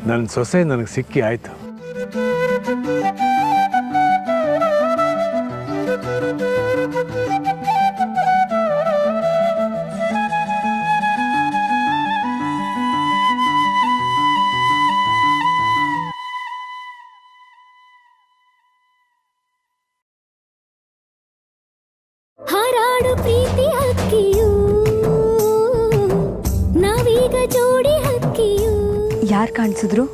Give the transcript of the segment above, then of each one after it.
ನನ್ನ ಸೊಸೆ ನನಗೆ ಸಿಕ್ಕಿ ಆಯಿತು. ಹಾರಾಡು ಪ್ರೀತಿ ಹಕ್ಕಿಯು, ನಾವೀಗ ಜೋಡಿ ಹಕ್ಕಿಯು. ಯಾರು ಕಾಣಿಸಿದ್ರು?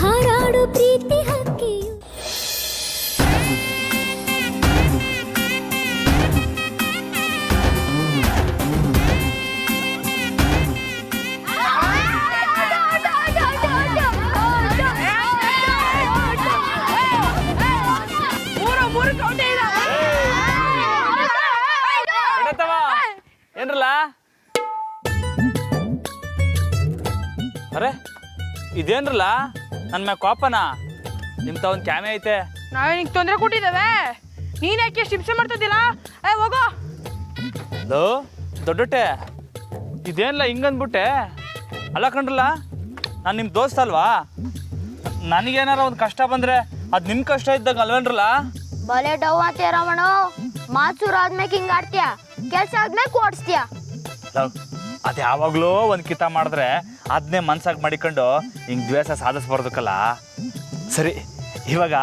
ಹಾರಾಡು ಪ್ರೀತಿ ಹಕ್ಕಿಯು. ಏನ್ರಲ್ಲ ಅರೆ ಇದೇನ್ರಲ್ಲ ನನ್ನ ಮ್ಯಾಗ ಕೋಪನ ನಿಮ್ ಒಂದು ಕ್ಯಾಮೆ ಐತೆ. ನಾವೇ ನಿಂಗೆ ತೊಂದರೆ ಕೊಟ್ಟಿದ್ದೇವೆ, ನೀನ್ ಯಾಕೆ ಎಷ್ಟು ಹಿಂಸೆ ಮಾಡ್ತಿದ್ದಿಲ್ಲ? ಹೋಗೋ ಲೋ ದೊಡ್ಡೊಟ್ಟೆ, ಇದೇನಿಲ್ಲ ಹಿಂಗಂದ್ಬಿಟ್ಟೆ. ಅಲ್ಲ ಕಣ್ರಲ್ಲ, ನಾನು ನಿಮ್ಮ ದೋಸ್ತ ಅಲ್ವಾ? ನನಗೇನಾರ ಒಂದು ಕಷ್ಟ ಬಂದರೆ ಅದು ನಿಮ್ಮ ಕಷ್ಟ ಇದ್ದಾಗ ಅಲ್ವೇನ್ರಲ್ಲ? ಬಲೆ ಡವ್ ಆತೀಯ ರಮಣ, ಮಾಸೂರು ಆದ್ಮೇಲೆ ಹಿಂಗ ಆಡ್ತೀಯ, ಕೆಲ್ಸ ಆದ್ಮೇಲೆ ಓಡಿಸ್ತೀಯ. ಅದು ಯಾವಾಗಲೂ ಒಂದು ಕಿತ ಮಾಡಿದ್ರೆ ಅದನ್ನೇ ಮನ್ಸಾಗಿ ಮಾಡಿಕೊಂಡು ಹಿಂಗೆ ದ್ವೇಷ ಸಾಧಿಸ್ಬಾರ್ದಕ್ಕಲ್ಲ. ಸರಿ, ಇವಾಗ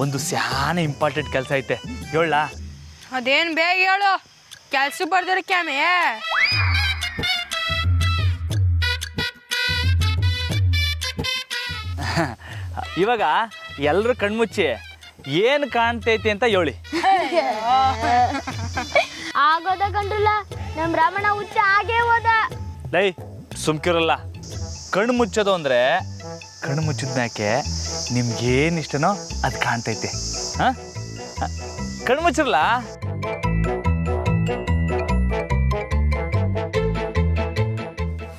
ಒಂದು ಸ್ಯಾನೆ ಇಂಪಾರ್ಟೆಂಟ್ ಕೆಲಸ ಐತೆ, ಹೇಳ. ಅದೇನು ಬೇಗ ಹೇಳು, ಕೆಲ್ಸ ಬರ್ದಾರ ಕ್ಯಾಮೆ. ಇವಾಗ ಎಲ್ಲರೂ ಕಣ್ಮುಚ್ಚಿ ಏನು ಕಾಣ್ತೈತಿ ಅಂತ ಹೇಳಿ. ಆಗೋದ ಕಂಡ್ರಲ್ಲ, ನಮ್ ರಮಣ ಹುಚ್ಚ ಆಗೇ ಹೋದ. ಲೈ ಸುಮ್ಕಿರಲ್ಲ, ಕಣ್ಣು ಮುಚ್ಚೋದು ಅಂದರೆ ಕಣ್ಣು ಮುಚ್ಚಿದ್ಮ್ಯಾಕೆ ನಿಮ್ಗೇನು ಇಷ್ಟನೋ ಅದು ಕಾಣ್ತೈತೆ. ಹಾಂ, ಕಣ್ಣು ಮುಚ್ಚಿರಲ್ಲ.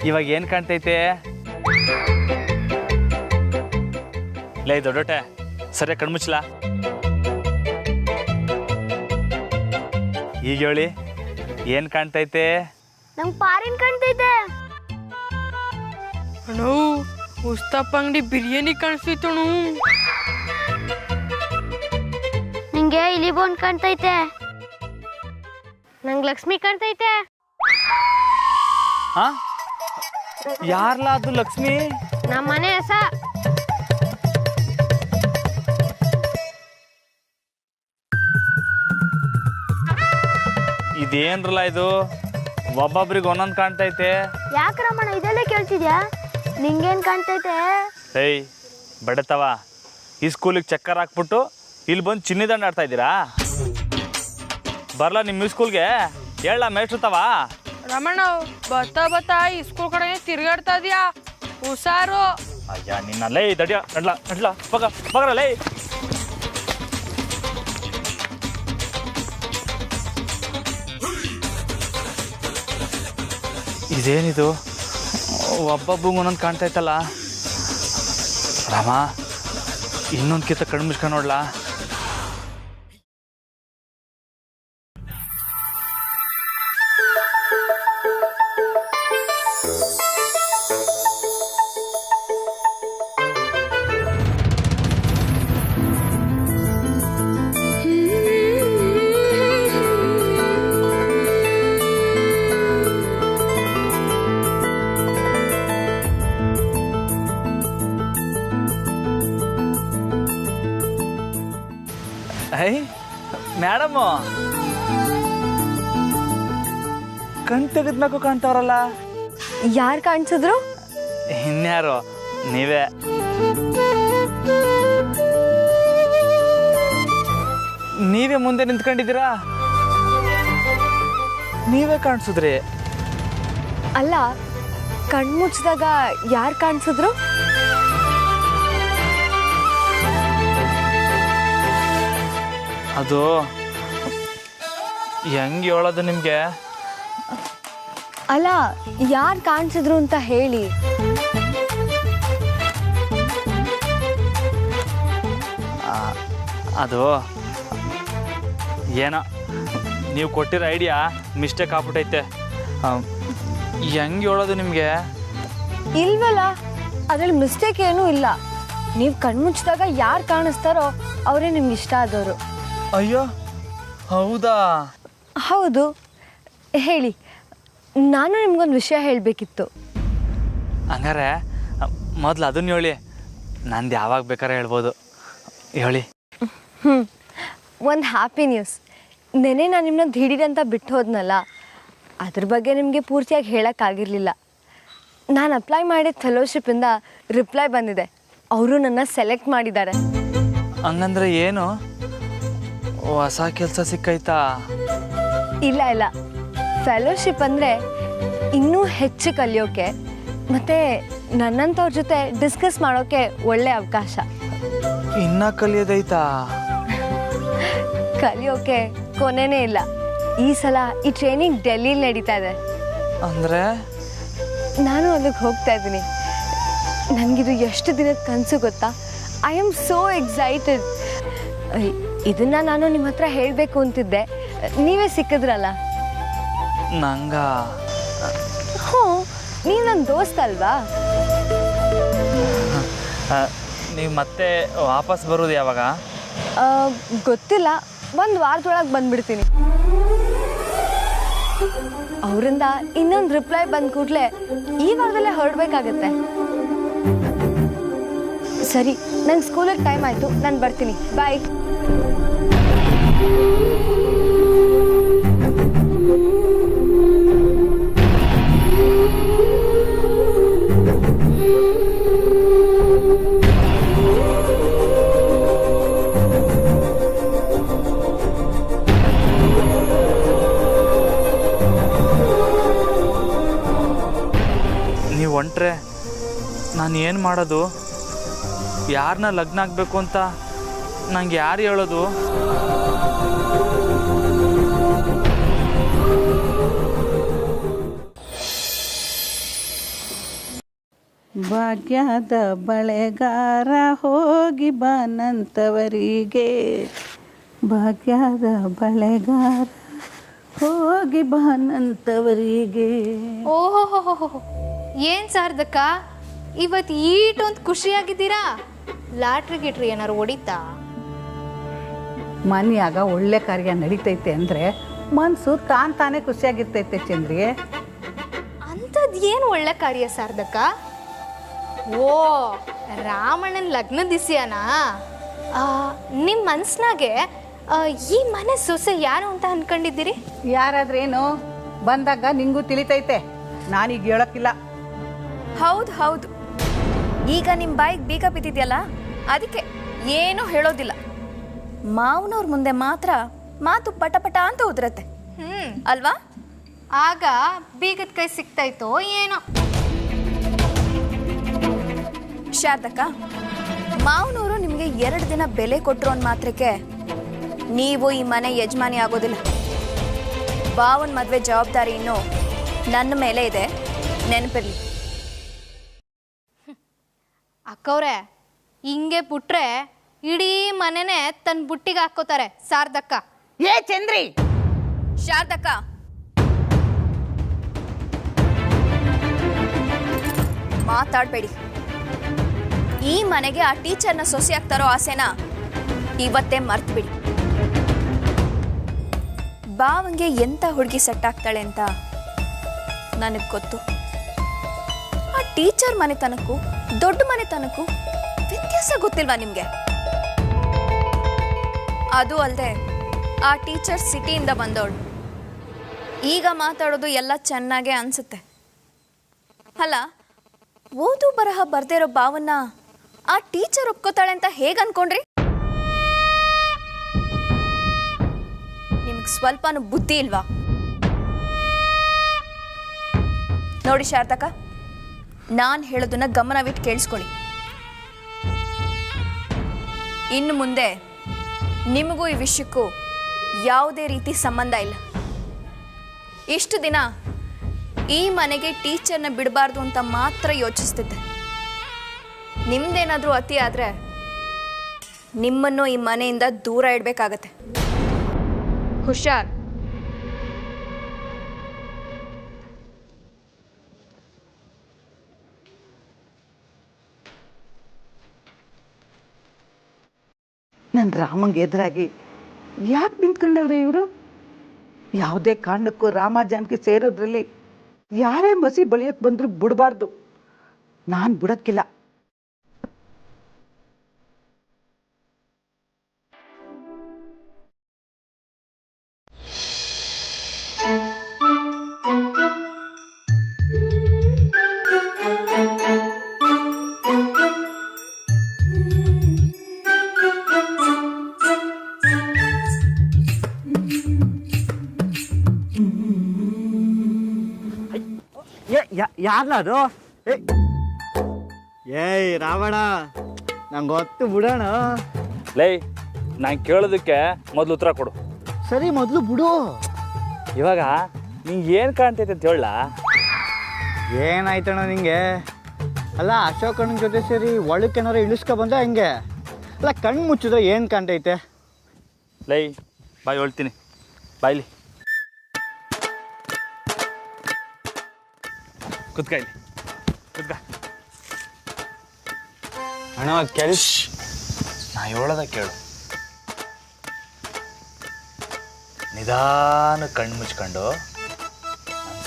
ಇವಾಗ ಏನು ಕಾಣ್ತೈತೆ? ಲೈ ದೊಡ್ಡೋಟೆ, ಸರಿಯಾಗಿ ಕಣ್ಣು ಮುಚ್ಚಲ. ಈಗ ಹೇಳಿ, ಏನು ಕಾಣ್ತೈತೆ? ನಂಗೆ ಪಾರಿನ್ ಕಾಣ್ತೈತೆ. ಅಣ್ಣೋ, ಉಸ್ತಪ್ಪ ಅಂಗಡಿ ಬಿರಿಯಾನಿ ಕಾಣಿಸ್ತಿತ್ತು. ನಿಂಗೆ ಇಲಿ ಬೋನ್ ಕಾಣ್ತೈತೆ. ನಂಗೆ ಲಕ್ಷ್ಮಿ ಕಾಣ್ತೈತೆ. ಹಾ, ಯಾರ್ಲಾ ಅದು ಲಕ್ಷ್ಮಿ? ನಮ್ಮ ಮನೆ ಹೆಸ. ಇದೇನ್ರಲ್ಲ ಇದು, ಒಬ್ಬೊಬ್ರಿಗೆ ಒಂದೊಂದು ಕಾಣ್ತೈತೆ. ಯಾಕೆ ರಮಣ ಇದೆಲ್ಲ ಕೇಳ್ತಿದ್ಯಾ? ನಿಂಗೇನ್ ಕಾಣ್ತೈತೆ? ಏಯ್ ಬಡತವ, ಈ ಸ್ಕೂಲಿಗೆ ಚಕ್ಕರ್ ಹಾಕ್ಬಿಟ್ಟು ಇಲ್ಲಿ ಬಂದು ಚಿನ್ನಿದಂಡ ಆಡ್ತಾ ಇದ್ದೀರಾ? ಬರ್ಲಾ ನಿಮ್ಮ ಸ್ಕೂಲ್ಗೆ? ಹೇಳ ಮೇಷ್ಟ್ರತವ. ರಮಣ, ಬತ್ತಾ ಈ ಸ್ಕೂಲ್ ಕಡೆ ತಿರ್ಗಾಡ್ತಾ ಇದೀಯಾ, ಹುಷಾರು. ಅಯ್ಯ ನಿನ್ನ ಲೈ ದಡ್ಯ ನಡ್ಲ ಬಗ್ರ ಲೈ. ಇದೇನಿದು, ಒಬ್ಬೊಬ್ಬಂಗೆ ಒಂದೊಂದು ಕಾಣ್ತೈತಲ್ಲ. ರಾಮ, ಇನ್ನೊಂದು ಕಿತ್ತ ಕಣ್ಣು ಮುಚ್ಕೊಂಡು ನೋಡ್ಲಾ. ಐ ಮೇಡಮ್, ಕಣ್ ತೆಗೆದ್ನಾಕು ಕಾಣ್ತಾವ್ರಲ್ಲ. ಯಾರು ಕಾಣಿಸಿದ್ರು? ಇನ್ಯಾರು, ನೀವೇ. ನೀವೇ ಮುಂದೆ ನಿಂತ್ಕೊಂಡಿದ್ದೀರಾ, ನೀವೇ ಕಾಣಿಸಿದ್ರಿ. ಅಲ್ಲ, ಕಣ್ಮುಚ್ಚಿದಾಗ ಯಾರು ಕಾಣಿಸಿದ್ರು? ಅದು ಹೆಂಗೆ ಹೇಳೋದು ನಿಮಗೆ? ಅಲ್ಲ, ಯಾರು ಕಾಣಿಸಿದ್ರು ಅಂತ ಹೇಳಿ. ಅದು ಏನೋ ನೀವು ಕೊಟ್ಟಿರೋ ಐಡಿಯಾ ಮಿಸ್ಟೇಕ್ ಆಗ್ಬಿಟ್ಟೈತೆ. ಹೆಂಗೆ ಹೇಳೋದು ನಿಮಗೆ? ಇಲ್ವಲ್ಲ, ಅದರಲ್ಲಿ ಮಿಸ್ಟೇಕ್ ಏನೂ ಇಲ್ಲ. ನೀವು ಕಣ್ಮುಚ್ಚಿದಾಗ ಯಾರು ಕಾಣಿಸ್ತಾರೋ ಅವರೇ ನಿಮ್ಗೆ ಇಷ್ಟ ಆದವರು. ಅಯ್ಯೋ ಹೌದಾ? ಹೌದು. ಹೇಳಿ, ನಾನು ನಿಮ್ಗೊಂದು ವಿಷಯ ಹೇಳಬೇಕಿತ್ತು. ಹಂಗಾರೆ ಮೊದಲು ಅದನ್ನ ಹೇಳಿ, ನಂದು ಯಾವಾಗ ಬೇಕಾದ್ರೆ ಹೇಳ್ಬೋದು. ಹೇಳಿ. ಒಂದು ಹ್ಯಾಪಿ ನ್ಯೂಸ್. ನೆನೆ ನಾನು ನಿಮ್ಮನ್ನ ದಿಢೀರಂತ ಬಿಟ್ಟು ಹೋದ್ನಲ್ಲ, ಅದ್ರ ಬಗ್ಗೆ ನಿಮಗೆ ಪೂರ್ತಿಯಾಗಿ ಹೇಳೋಕ್ಕಾಗಿರಲಿಲ್ಲ. ನಾನು ಅಪ್ಲೈ ಮಾಡಿದ ಫೆಲೋಶಿಪ್ಪಿಂದ ರಿಪ್ಲೈ ಬಂದಿದೆ. ಅವರು ನನ್ನ ಸೆಲೆಕ್ಟ್ ಮಾಡಿದ್ದಾರೆ. ಹಂಗಂದ್ರೆ ಏನು, ಹೊಸ ಕೆಲಸ ಸಿಕ್ಕೈತಾ? ಇಲ್ಲ ಇಲ್ಲ, ಫೆಲೋಶಿಪ್ ಅಂದರೆ ಇನ್ನೂ ಹೆಚ್ಚು ಕಲಿಯೋಕೆ ಮತ್ತು ನನ್ನಂಥವ್ರ ಜೊತೆ ಡಿಸ್ಕಸ್ ಮಾಡೋಕ್ಕೆ ಒಳ್ಳೆ ಅವಕಾಶ. ಇನ್ನ ಕಲಿಯೋದೈತಾ? ಕಲಿಯೋಕೆ ಕೊನೆನೇ ಇಲ್ಲ. ಈ ಸಲ ಈ ಟ್ರೈನಿಂಗ್ ಡೆಲ್ಲಿಲಿ ನಡೀತಾ ಇದೆ. ಅಂದರೆ ನಾನು ಅಲ್ಲಿಗೆ ಹೋಗ್ತಾ ಇದ್ದೀನಿ. ನನಗಿದು ಎಷ್ಟು ದಿನದ ಕನಸು ಗೊತ್ತಾ? I am so excited. ಇದನ್ನು ನಾನು ನಿಮ್ಮ ಹತ್ರ ಹೇಳಬೇಕು ಅಂತಿದ್ದೆ, ನೀವೇ ಸಿಕ್ಕಿದ್ರಲ್ಲ. ನಂಗ? ಹ್ಞೂ, ನೀವು ನನ್ನ ದೋಸ್ತ ಅಲ್ವಾ? ನೀವು ಮತ್ತೆ ವಾಪಸ್ ಬರೋದು ಯಾವಾಗ? ಗೊತ್ತಿಲ್ಲ, ಒಂದು ವಾರದೊಳಗೆ ಬಂದ್ಬಿಡ್ತೀನಿ. ಅವರಿಂದ ಇನ್ನೊಂದು ರಿಪ್ಲೈ ಬಂದ ಕೂಡಲೇ ಈ ವಾರದಲ್ಲೇ ಹೊರಡಬೇಕಾಗತ್ತೆ. ಸರಿ, ನಂಗೆ ಸ್ಕೂಲಿಗೆ ಟೈಮ್ ಆಯಿತು, ನಾನು ಬರ್ತೀನಿ. ಬಾಯ್. ನೀವು ಹೊಂಟ್ರೆ ನಾನು ಏನು ಮಾಡೋದು? ಯಾರನ್ನ ಲಗ್ನ ಆಗಬೇಕು ಅಂತ ನಂಗೆ ಯಾರು ಹೇಳೋದು? ಭಾಗ್ಯದ ಬಳೆಗಾರ ಹೋಗಿ ಬಾನಂತವರಿಗೆ, ಭಾಗ್ಯದ ಬಳೆಗಾರ ಹೋಗಿ ಬಾನಂತವರಿಗೆ. ಓಹೋ, ಏನು ಸಾರ್ದಕ್ಕ ಇವತ್ತು ಈಟೊಂದು ಖುಷಿಯಾಗಿದ್ದೀರಾ? ಲಾಟ್ರಿ ಗಿಟ್ರಿ ಏನಾರು ಹೊಡಿತಾ? ಮನೆಯಾಗ ಒಳ್ಳೆ ಕಾರ್ಯ ನಡೀತೈತೆ ಅಂದರೆ ಮನಸ್ಸು ತಾನೇ ಖುಷಿಯಾಗಿರ್ತೈತೆ ಚಂದ್ರಿ. ಅಂಥದ್ದು ಏನು ಒಳ್ಳೆ ಕಾರ್ಯ ಸಾರ್ದಕ್ಕ? ಓ, ರಾಮಣ್ಣನ ಲಗ್ನ ದಿಸ್ಯಾನಾ? ನಿಮ್ಮ ಮನ್ಸ್ನಾಗೆ ಈ ಮನೆ ಸೊಸೆ ಯಾರು ಅಂತ ಅನ್ಕೊಂಡಿದ್ದೀರಿ? ಯಾರಾದ್ರೇನು ಬಂದಾಗ ನಿಂಗೂ ತಿಳಿತೈತೆ, ನಾನೀಗ ಹೇಳೋಕ್ಕಿಲ್ಲ. ಹೌದು, ಈಗ ನಿಮ್ಮ ಬಾಯಿಗೆ ಬೀಗ ಬಿದ್ದಿದೆಯಲ್ಲ, ಅದಕ್ಕೆ ಏನೂ ಹೇಳೋದಿಲ್ಲ. ಮಾವನವ್ರ ಮುಂದೆ ಮಾತ್ರ ಮಾತು ಪಟ ಅಂತ ಉದ್ರತ್ತೆ ಅಲ್ವಾ? ಆಗ ಬೀಗದ ಕೈ ಸಿಕ್ತಾಯ್ತೋ ಏನೋ. ಶಾರದಕ್ಕ, ಮಾವನವರು ನಿಮಗೆ 2 ದಿನ ಬೆಲೆ ಕೊಟ್ಟರು ಅಂದ ಮಾತ್ರಕ್ಕೆ ನೀವು ಈ ಮನೆ ಯಜಮಾನಿ ಆಗೋದಿಲ್ಲ. ಬಾವನ್ ಮದುವೆ ಜವಾಬ್ದಾರಿ ಇನ್ನು ನನ್ನ ಮೇಲೆ ಇದೆ, ನೆನಪಿರ್ಲಿ. ಅಕ್ಕವ್ರೆ, ಹಿಂಗೆ ಬಿಟ್ರೆ ಇಡೀ ಮನೆನೇ ತನ್ನ ಬುಟ್ಟಿಗೆ ಹಾಕೋತಾರೆ ಸಾರ್ದಕ್ಕ. ಏ ಚಂದ್ರಿ! ಶಾರದಕ್ಕ, ಮಾತಾಡಬೇಡಿ. ಈ ಮನೆಗೆ ಆ ಟೀಚರ್ನ ಸೊಸೆಯಾಗಿ ತರೋ ಆಸೆನ ಇವತ್ತೇ ಮರ್ತ್ಬಿಡಿ. ಬಾವಂಗೆ ಎಂಥ ಹುಡುಗಿ ಸೆಟ್ ಆಗ್ತಾಳೆ ಅಂತ ನನಗೆ ಗೊತ್ತು. ಆ ಟೀಚರ್ ಮನೆತನಕ್ಕೂ ದೊಡ್ಡ ಮನೆತನಕ್ಕೂ ವ್ಯತ್ಯಾಸ ಗೊತ್ತಿಲ್ವಾ ನಿಮಗೆ? ಅದು ಅಲ್ಲದೆ ಆ ಟೀಚರ್ ಸಿಟಿಯಿಂದ ಬಂದವಳು. ಈಗ ಮಾತಾಡೋದು ಎಲ್ಲ ಚೆನ್ನಾಗೇ ಅನ್ಸುತ್ತೆ ಅಲ್ಲ? ಓದು ಬರಹ ಬರ್ದೇ ಇರೋ ಭಾವನ್ನ ಆ ಟೀಚರ್ ಒಪ್ಕೋತಾಳೆ ಅಂತ ಹೇಗೆ ಅನ್ಕೊಂಡ್ರಿ? ನಿಮ್ಗೆ ಸ್ವಲ್ಪನೂ ಬುದ್ಧಿ ಇಲ್ವಾ? ನೋಡಿ ಶಾರದಕ್ಕ, ನಾನು ಹೇಳೋದನ್ನ ಗಮನವಿಟ್ಟು ಕೇಳಿಸ್ಕೊಳ್ಳಿ. ಇನ್ನು ಮುಂದೆ ನಿಮಗೂ ಈ ವಿಷಯಕ್ಕೂ ಯಾವುದೇ ರೀತಿ ಸಂಬಂಧ ಇಲ್ಲ. ಇಷ್ಟು ದಿನ ಈ ಮನೆಗೆ ಟೀಚರ್ನ ಬಿಡಬಾರ್ದು ಅಂತ ಮಾತ್ರ ಯೋಚಿಸ್ತಿದ್ದೆ. ನಿಮ್ದೇನಾದರೂ ಅತಿ ಆದರೆ ನಿಮ್ಮನ್ನು ಈ ಮನೆಯಿಂದ ದೂರ ಇಡಬೇಕಾಗತ್ತೆ. ಹುಷಾರ್. ನನ್ನ ರಾಮಂಗೆ ಎದುರಾಗಿ ಯಾಕೆ ನಿಂತ್ಕೊಂಡವ್ರೆ ಇವರು? ಯಾವುದೇ ಕಾರಣಕ್ಕೂ ರಾಮ ಜಾನಕಿ ಸೇರೋದ್ರಲ್ಲಿ ಯಾರೇ ಮಸಿ ಬಳಿಯಕ್ಕೆ ಬಂದರೂ ಬಿಡಬಾರ್ದು. ನಾನು ಬಿಡೋಕ್ಕಿಲ್ಲ. ಯಾರದು? ಏಯ್ ರಾವಣ, ನಂಗೆ ಗೊತ್ತು ಬಿಡೋಣ. ಲೈ, ನಾನು ಕೇಳೋದಕ್ಕೆ ಮೊದಲು ಉತ್ತರ ಕೊಡು. ಸರಿ, ಮೊದಲು ಬಿಡು. ಇವಾಗ ನಿಂಗೆ ಏನು ಕಾಣ್ತೈತೆ ಅಂತ ಹೇಳ. ಏನಾಯ್ತಣ್ಣ ನಿಂಗೆ? ಅಲ್ಲ, ಅಶೋಕಣ್ಣನ ಜೊತೆ ಸೇರಿ ಒಳಕ್ಕೇನಾರು ಇಳಿಸ್ಕೊ ಬಂದ ಹೆಂಗೆ? ಅಲ್ಲ, ಕಣ್ಣು ಮುಚ್ಚಿದ್ರೆ ಏನು ಕಾಣ್ತೈತೆ? ಲೈ, ಬಾಯ್ ಹೇಳ್ತೀನಿ, ಬಾಯ್ಲಿ ಕುತ್ಕ, ಇಲ್ಲಿ ಕುತ್ಕ. ಅಣ್ಣ ಕೆಲ್ಸ ನಾ ಹೇಳೋದ ಕೇಳು. ನಿಧಾನ ಕಣ್ಣು ಮುಚ್ಕೊಂಡು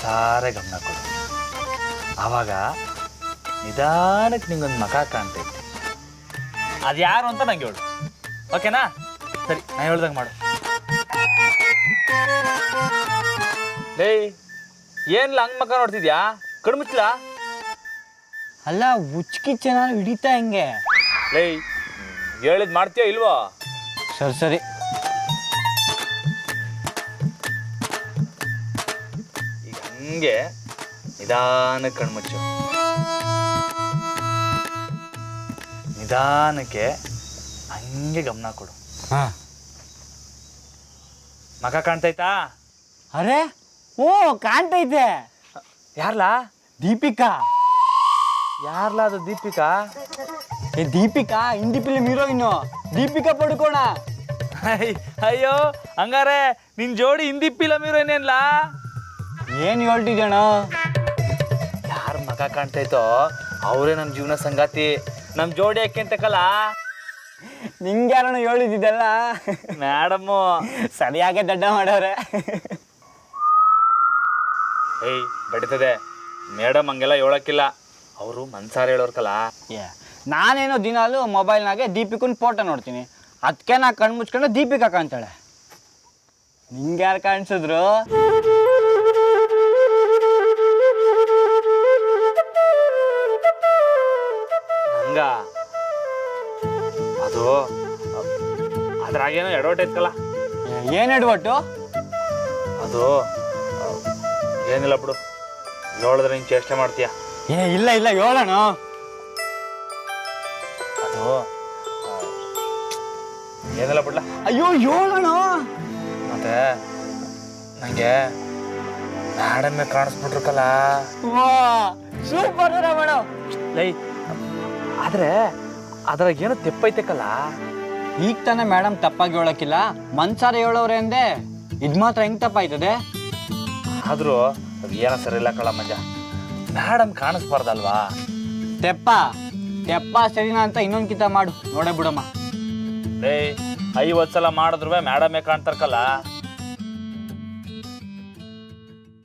ಸಾರೆ ಗಮನ ಕೊಡು. ಆವಾಗ ನಿಧಾನಕ್ಕೆ ನಿಂಗೊಂದು ಮಖ ಕಾಣ್ತೈತಿ. ಅದು ಯಾರು ಅಂತ ನಂಗೆ ಹೇಳು, ಓಕೆನಾ? ಸರಿ, ನಾ ಹೇಳ್ದಂಗೆ ಮಾಡು. ಲೇ, ಏನಿಲ್ಲ ಹಂಗೆ ಮಖ ನೋಡ್ತಿದ್ಯಾ? ಕಣ್ಣು ಮುಚ್ಚಲ. ಅಲ್ಲ, ಉಚ್ಕಿಚ್ಚೆ ನಾನು ಹಿಡಿತಾ ಹೆಂಗೆ? ಲೇ, ಹೇಳಿದ್ ಮಾಡ್ತೀಯೋ ಇಲ್ವೋ? ಸರಿ ಸರಿ. ಈಗ ಹಂಗೆ ನಿಧಾನಕ್ಕೆ ಕಣ್ಮುಚ್ಚು. ನಿಧಾನಕ್ಕೆ ಹಂಗೆ ಗಮನ ಕೊಡು. ಹಾಂ, ಮಖ ಕಾಣ್ತೈತಾ? ಅರೆ ಓ, ಕಾಣ್ತೈತೆ. ಯಾರ್ಲಾ? ದೀಪಿಕಾ. ಯಾರ್ಲಾ ಅದು ದೀಪಿಕಾ? ಏ ದೀಪಿಕಾ, ಹಿಂದಿ ಫಿಲ್ಮ್ ಹೀರೋಯಿನ್ನು ದೀಪಿಕಾ ಪಡುಕೋಣ. ಅಯ್ಯೋ, ಹಂಗಾರೆ ನಿನ್ ಜೋಡಿ ಹಿಂದಿ ಫಿಲಮ್ ಹೀರೋಯಿನ್ ಏನ್ಲಾ? ಏನು ಹೇಳ್ತಿದ್ದಣ? ಯಾರ ಮಖ ಕಾಣ್ತೈತೋ ಅವರೇ ನಮ್ಮ ಜೀವನ ಸಂಗಾತಿ, ನಮ್ಮ ಜೋಡಿ ಯಾಕೆಂತಕಲ್ಲ. ನಿಂಗೆ ಯಾರಣ ಹೇಳಿದ್ದಲ್ಲ? ಮೇಡಮ್ಮು ಸರಿಯಾಗೆ ದಡ್ಡ ಮಾಡವ್ರೆ. ಏಯ್, ಬಡಿತದೆ ಮೇಡಮ್, ಹಂಗೆಲ್ಲ ಹೇಳಕ್ಕಿಲ್ಲ. ಅವರು ಮನ್ಸಾರ ಹೇಳೋರ್ಕಲ್ಲ. ನಾನೇನೋ ದಿನಾಲು ಮೊಬೈಲ್ನಾಗೆ ದೀಪಿಕನ್ ಫೋಟೋ ನೋಡ್ತೀನಿ, ಅದಕ್ಕೆ ನಾ ಕಣ್ಣು ಮುಚ್ಕೊಂಡು ದೀಪಿಕಾ ಕಾಣ್ತಾಳೆ. ನಿಂಗೆ ಯಾರು ಕಾಣಿಸಿದ್ರು? ಹಂಗ ಅದು ಅದ್ರಾಗೇನೋ ಎಡವಟ್ ಐತ್ಕಲ್ಲ. ಏನು ಎಡವಟ್ಟು? ಅದು ಏನಿಲ್ಲ ಬಿಡು, ಹೇಳಿದ್ರೆ ಹಿಂಗೆ ಚೇಷ್ಟೆ ಮಾಡ್ತೀಯ. ಏ ಇಲ್ಲ ಇಲ್ಲ, ಹೇಳೋಣ. ಅದು ಏನಿಲ್ಲ ಬಿಡ್ಲ. ಅಯ್ಯೋ ಹೇಳೋಣ. ಮತ್ತೆ ನಂಗೆ ಮೇಡಮ್ಮೆ ಕಾಣಿಸ್ಬಿಟ್ರಕಲ್ಲ. ವಾ, ಸೂಪರ್ ರಮಣ. ಲೈ, ಆದ್ರೆ ಅದ್ರಾಗ ಏನೋ ತೆಪ್ಪೈತಕ್ಕಲ್ಲ. ಈಗ ತಾನೇ ಮೇಡಮ್ ತಪ್ಪಾಗಿ ಹೇಳಕ್ಕಿಲ್ಲ, ಮನ್ಸಾರ ಹೇಳೋರೆ ಅಂದೆ. ಇದು ಮಾತ್ರ ಹೆಂಗ್ ತಪ್ಪಾಯ್ತದೆ? ಆದ್ರೂ ಅದು ಏನೋ ಸರಿ ಇಲ್ಲ ಕಳ ಮಂಜ. ಮೇಡಮ್ ಕಾಣಿಸ್ಬಾರ್ದಲ್ವಾ? ತೆಪ್ಪ ತೆಪ್ಪ ಸರಿನಾ ಅಂತ ಇನ್ನೊಂದು ಕಿತ ಮಾಡು, ನೋಡೇ ಬಿಡಮ್ಮ. ಲೇ, 50 ಸಲ ಮಾಡಿದ್ರು ಮೇಡಮೇ ಕಾಣ್ತಾರಕಲ್ಲ.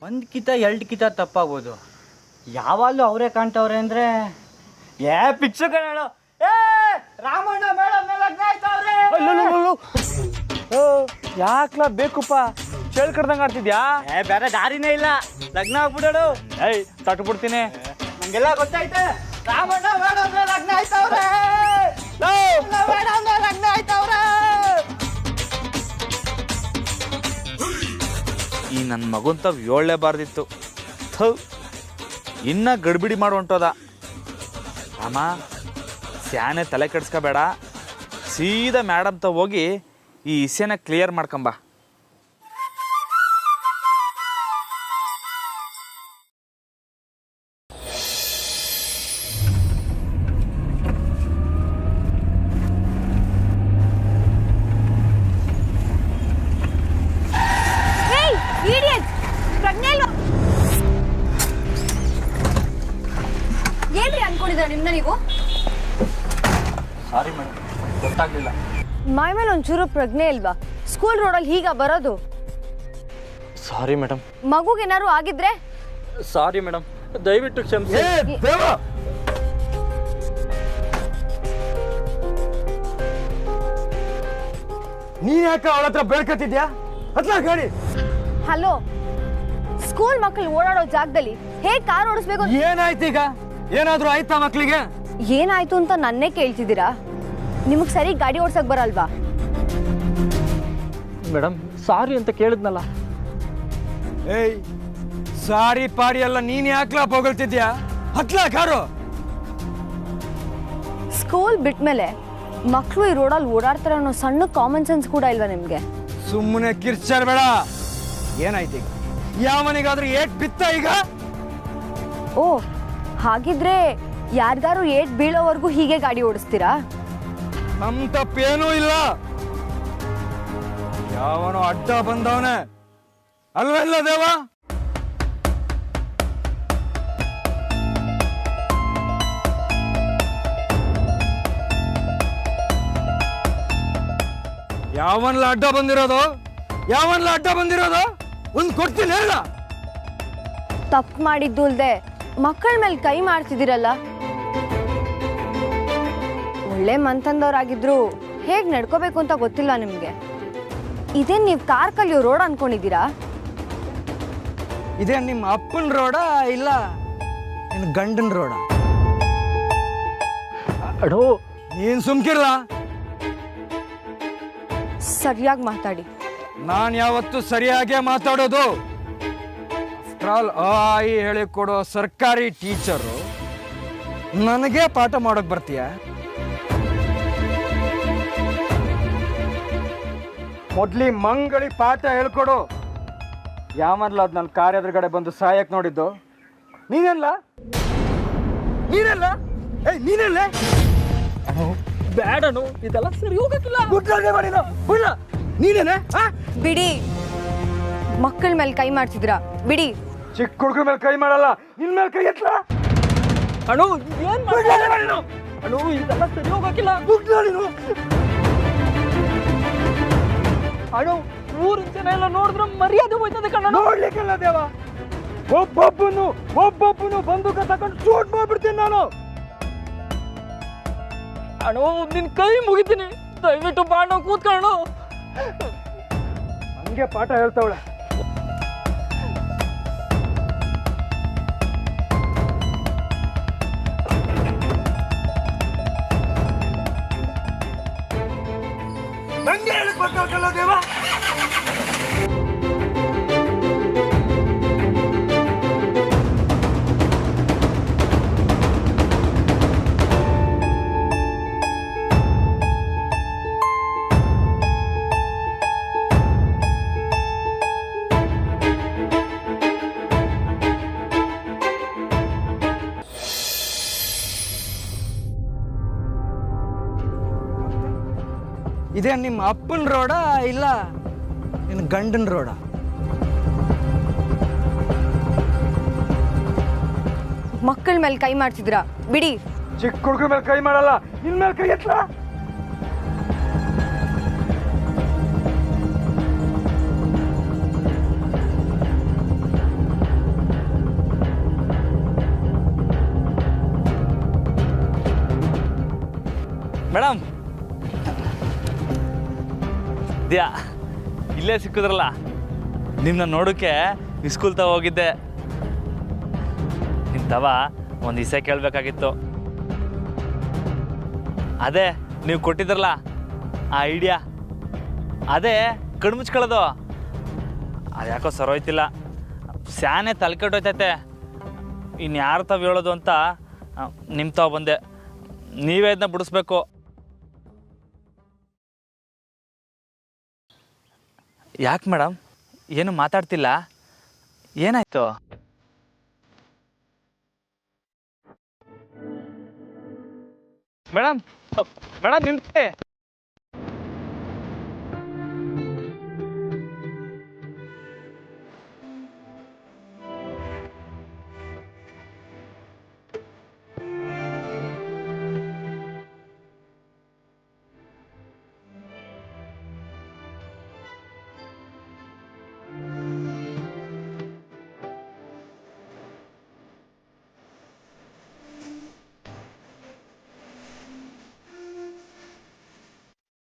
ಒಂದು ಕಿತ 2 ಕಿತ ತಪ್ಪಾಗ್ಬೋದು, ಯಾವಾಗಲೂ ಅವರೇ ಕಾಣ್ತಾವ್ರೆ ಅಂದ್ರೆ ಏ ಪಿಕ್ಚರ್ ಕಣ. ಏ ರಾಮಣ್ಣ ಮೇಡಮ್ ಲಗ್ನ ಆಯ್ತವ್ರೆ. ಯಾಕ್ಲಾ ಬೇಕುಪ್ಪ, ಚೇಳ್ ಕಡ್ದಂಗೆ ಆಡ್ತಿದ್ಯಾ? ಏ ಬೇರೆ ದಾರಿನೇ ಇಲ್ಲ, ಲಗ್ನ ಆಗ್ಬಿಡೋಡು. ಏಯ್, ತಟ್ಬಿಡ್ತೀನಿ. ನಂಗೆಲ್ಲ ಗೊತ್ತೈತೆ. ರಾಮಣ್ಣ ಮೇಡಮ್ ಲಗ್ನ ಆಯ್ತವ್ರೆ. ಮೇಡಮ್ ಲಗ್ನ ಆಯ್ತವ್ರೆ. ಈ ನನ್ನ ಮಗುಂತ ಹೇಳಲೇಬಾರ್ದಿತ್ತು. ಇನ್ನ ಗಡ್ಬಿಡಿ ಮಾಡಿ ಹೊಂಟೋದ. ರಾಮ, ಸ್ಯಾನೆ ತಲೆ ಕೆಡ್ಸ್ಕೋಬೇಡ, ಸೀದಾ ಮೇಡಮ್ ತ ಹೋಗಿ ಈ ಇಸ್ಯನ ಕ್ಲಿಯರ್ ಮಾಡ್ಕೊಂಬ. ಏನ್ರಿ ಅನ್ಕೊಂಡಿದ್ರ ನಿಮ್ನ ನೀವು? ಸಾರಿ ಮೇಡಮ್, ಗೊತ್ತಾಗ್ಲಿಲ್ಲ. ಮೈ ಮೇಲೆ ಒಂಚೂರು ಪ್ರಜ್ಞೆ ಇಲ್ವಾ? ಸ್ಕೂಲ್ ರೋಡಲ್ಲಿ ಹೀಗ ಬರೋದು? Sorry madam. ಮಗುಗೇನಾದ್ರು ಆಗಿದ್ರೆ? ಸಾರಿ ಮೇಡಮ್, ದಯವಿಟ್ಟು ಕ್ಷಮಿಸಿ. ನೀನ್ ಯಾಕೆ ಅವಳ ಹತ್ರ ಬೇಡ್ಕತ್ತಿದ್ಯಾ? ಹತ್ಲ ಗಾಡಿ. ಹಲೋ, ಸ್ಕೂಲ್ ಮಕ್ಕಳು ಓಡಾಡೋ ಜಾಗದಲ್ಲಿ ಹೇಗ್ ಕಾರ್ ಓಡಿಸ್ಬೇಕು? ಏನಾಯ್ತು ಈಗ? ಏನಾದ್ರೂ ಆಯ್ತಾ ಮಕ್ಳಿಗೆ? ಏನಾಯ್ತು ಅಂತ ನನ್ನೇ ಕೇಳ್ತಿದ್ದೀರಾ? ನಿಮಗ್ ಸರಿ ಗಾಡಿ ಓಡ್ಸಕ್ ಬರಲ್ವಾ? ಮೇಡಮ್ ಸಾರಿ ಅಂತ ಕೇಳಿದ್ನಲ್ಲ. ಏಯ್, ಸಾರಿ ಪಾಡಿ ಎಲ್ಲ ನೀನ್ ಯಾಕ್ಲಾ ಹೊಗಳ್ತಿದ್ಯಾ? ಹತ್ಲ ಕಾರು. ಸ್ಕೂಲ್ ಬಿಟ್ಮೇಲೆ ಮಕ್ಕಳು ಈ ರೋಡಲ್ಲಿ ಓಡಾಡ್ತಾರೆ ಅನ್ನೋ ಸಣ್ಣ ಕಾಮನ್ ಸೆನ್ಸ್ ಕೂಡ ಇಲ್ವಾ ನಿಮ್ಗೆ? ಸುಮ್ಮನೆ ಕಿರ್ಚಾರ್ ಬೇಡ. ಏನಾಯ್ತು ಈಗ? ಯಾವನಿಗಾದ್ರೂ ಏಟ್ ಬಿತ್ತ ಈಗ? ಓ, ಹಾಗಿದ್ರೆ ಯಾರಿಗಾರು ಏಟ್ ಬೀಳೋವರೆಗೂ ಹೀಗೆ ಗಾಡಿ ಓಡಿಸ್ತೀರಾ? ನಮ್ ತಪ್ಪೇನೂ ಇಲ್ಲ. ಯಾವನೋ ಅಡ್ಡ ಬಂದವನೇ ಅಲ್ವೆಲ್ಲ ದೇವ. ಯಾವನ್ಲ ಅಡ್ಡ ಬಂದಿರೋದು? ಯಾವನ್ಲ ಅಡ್ಡ ಬಂದಿರೋದು? ಒಂದ್ ಕೊಡ್ತೀನಿ ಹೇಳ. ತಪ್ಪು ಮಾಡಿದ್ದು ಅಲ್ದೆ ಮಕ್ಕಳ ಮೇಲೆ ಕೈ ಮಾಡ್ತಿದ್ದೀರಲ್ಲ. ಒಳ್ಳೆ ಮನ್ತಂದವ್ರಾಗಿದ್ರು ಹೇಗ್ ನಡ್ಕೋಬೇಕು ಅಂತ ಗೊತ್ತಿಲ್ಲ ನಿಮ್ಗೆ. ಇದೇನ್ ನೀವ್ ಕಾರ್ ಕಲಿಯೋ ರೋಡ್ ಅನ್ಕೊಂಡಿದ್ದೀರಾ? ಇದೇ ನಿಮ್ಮ ಅಪ್ಪನ ರೋಡ ಇಲ್ಲ ನಿನ್ನ ಗಂಡನ ರೋಡ? ಅಡೋ, ನೀನ್ ಸುಮ್ಕಿರ್ಲ. ಸರಿಯಾಗಿ ಮಾತಾಡಿ. ನಾನ್ ಯಾವತ್ತು ಸರಿಯಾಗೇ ಮಾತಾಡೋದು. ಆಫ್ಟರ್ ಆಲ್ ಆಯಿ ಹೇಳಿಕೊಡೋ ಸರ್ಕಾರಿ ಟೀಚರು ನನಗೆ ಪಾಠ ಮಾಡೋಕ್ ಬರ್ತೀಯ? ಮೊದ್ಲಿ ಮಂಗಳಿ ಪಾಠ ಹೇಳ್ಕೊಡು. ಯಾಮನ್ಲ ಅದ್ ನನ್ನ ಕಾರ್ ಎದುರುಗಡೆ ಬಂದು ಸಾಯಕ್ ನೋಡಿದ್ದು ನೀನೆಲ್ಲ? ನೀನೆಲ್ಲ? ಏಯ್ ನೀನೆಲ್ಲ? ಬೇಡನು, ಇದೆಲ್ಲ ಸರಿ ಹೋಗಕ್ಕಿಲ್ಲ. ನೀನೇನೆ? ಬಿಡಿ, ಮಕ್ಕಳ ಮೇಲೆ ಕೈ ಮಾಡ್ತಿದ್ರಾ? ಬಿಡಿ. ಚಿಕ್ಕ ಹುಡುಗರ ಮೇಲೆ ಕೈ ಮಾಡಲ್ಲ, ನಿನ್ ಮೇಲೆ ಕೈ ಎತ್ತಲ. ಅಣು ಏನ್ ಅಣು, ಇದೆಲ್ಲ ಸರಿ ಹೋಗಕ್ಕಿಲ್ಲ. ಅಣು, ಊರಿನ ಜನ ಎಲ್ಲ ನೋಡಿದ್ರೆ ಮರ್ಯಾದೆ ಹೋಯ್ತದೆ ಕಣ. ನೋಡ್ಲಿಕ್ಕೆಲ್ಲ ದೇವ. ಒಬ್ಬೊಬ್ಬನು ಬಂದೂಕ ತಕೊಂಡು ಶೂಟ್ ಮಾಡ್ಬಿಡ್ತೀನಿ ನಾನು. ಅಣು, ನಿನ್ ಕೈ ಮುಗಿತೀನಿ, ದಯವಿಟ್ಟು ಬಾಣ ಕೂತ್ಕೊಳ್ಳು. ಹಂಗೆ ಪಾಠ ಹೇಳ್ತಾವಳೆ. ನಂಗೆ ಹೇಳಕ್ ಬರ್ತಾವಲ್ಲ ದೇವ. ಇದೇ ನಿಮ್ಮ ಅಪ್ಪನ ರೋಡ ಇಲ್ಲ ನಿನ್ನ ಗಂಡನ ರೋಡ? ಮಕ್ಕಳ ಮೇಲೆ ಕೈ ಮಾಡ್ತಿದ್ರಾ? ಬಿಡಿ. ಚಿಕ್ಕ ಹುಡುಗರ ಮೇಲೆ ಕೈ ಮಾಡಲ್ಲ, ನಿನ್ ಮೇಲೆ ಕೈ ಎತ್ತಲ. ಮೇಡಮ್,ದ್ಯಾ ಇಲ್ಲೇ ಸಿಕ್ಕಿದ್ರಲ್ಲ, ನಿಮ್ಮನ್ನ ನೋಡೋಕ್ಕೆ ಸ್ಕೂಲ್ ತವ ಹೋಗಿದ್ದೆ. ನಿಮ್ಮ ತವ ಒಂದು ಇಸೆ ಕೇಳಬೇಕಾಗಿತ್ತು. ಅದೇ ನೀವು ಕೊಟ್ಟಿದ್ರಲ್ಲ ಆ ಐಡಿಯಾ, ಅದೇ ಕಣ್ಮುಚ್ಕೊಳ್ಳೋದು. ಅದು ಯಾಕೋ ಸರೋಯ್ತಿಲ್ಲ, ಸ್ಯಾನೆ ತಲೆ ಕೆಟ್ಟೋಯ್ತೈತೆ. ಇನ್ಯಾರು ತಾವು ಹೇಳೋದು ಅಂತ ನಿಮ್ಮ ತಾವು ಬಂದೆ. ನೀವೇ ಇದನ್ನ ಬಿಡಿಸ್ಬೇಕು. ಯಾಕೆ ಮೇಡಮ್ ಏನು ಮಾತಾಡ್ತಿಲ್ಲ? ಏನಾಯ್ತು? ಮೇಡಮ್, ಮೇಡಮ್ ನಿಂತೆ.